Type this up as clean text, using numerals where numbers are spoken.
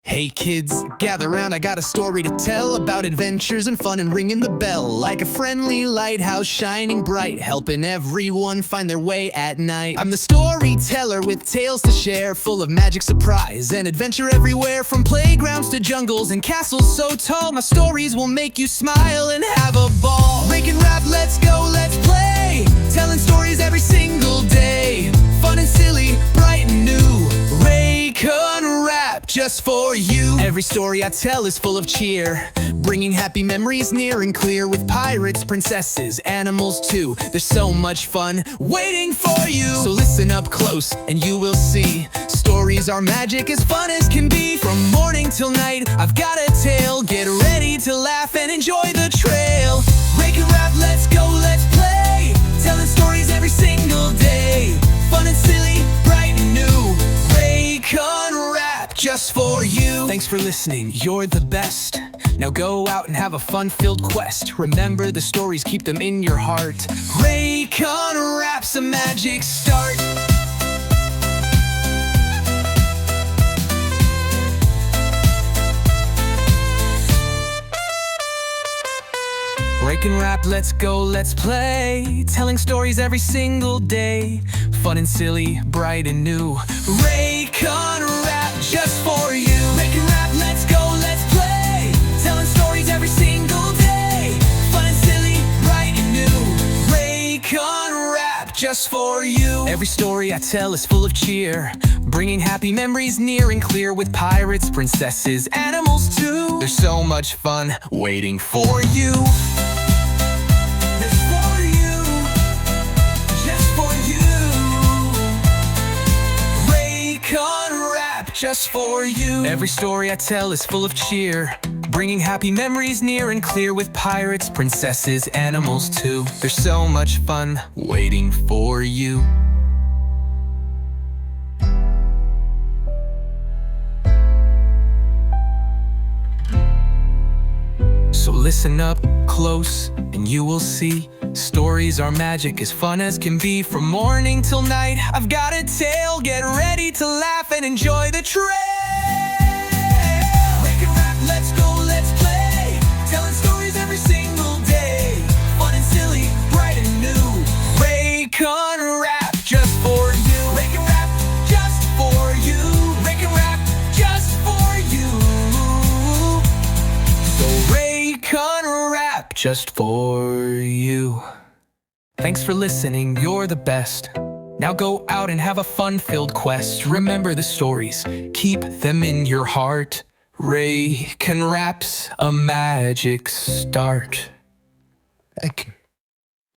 Hey kids, gather round, I got a story to tell about adventures and fun and ringing the bell. Like a friendly lighthouse shining bright, helping everyone find their way at night. I'm the storyteller with tales to share, full of magic, surprise, and adventure everywhere. From playgrounds to jungles and castles so tall, my stories will make you smile and have a ball. Racon Rap, let's go, let's play, telling stories every single day. Fun and silly, bright and new, Racon Rap just for you. Every story I tell is full of cheer, bringing happy memories near and clear. With pirates, princesses, animals too, there's so much fun waiting for you. So listen up close and you will see, stories are magic, as fun as can be. From morning till night, I've got a tale, get ready to laugh and enjoy the trail. Racon Rap, let's go, let's play, telling stories every single day. Fun and silly, bright and new, Racon Rap just for you. Thanks for listening, you're the best. Now go out and have a fun-filled quest. Remember the stories, keep them in your heart. Racon Rap's a magic start. Racon Rap, let's go, let's play, telling stories every single day. Fun and silly, bright and new, Racon Rap just for you. Racon Rap, let's go, let's play, telling stories every single day. Fun and silly, bright and new, Racon Rap just for you. Every story I tell is full of cheer, bringing happy memories near and clear. With pirates, princesses, animals too, there's so much fun waiting for you. Just for you. Every story I tell is full of cheer, bringing happy memories near and clear. With pirates, princesses, animals too, there's so much fun waiting for you. So listen up close and you will see, stories are magic, as fun as can be. From morning till night, I've got a tale, get ready to laugh and enjoy the trail. Racon Rap, let's go, let's play, telling stories every single day. Fun and silly, bright and new, Racon Rap just for you. Racon Rap just for you. Racon Rap just for you. So Racon Rap just for you. Thanks for listening, you're the best. Now go out and have a fun-filled quest. Remember the stories, keep them in your heart. Racon Rap's a magic start.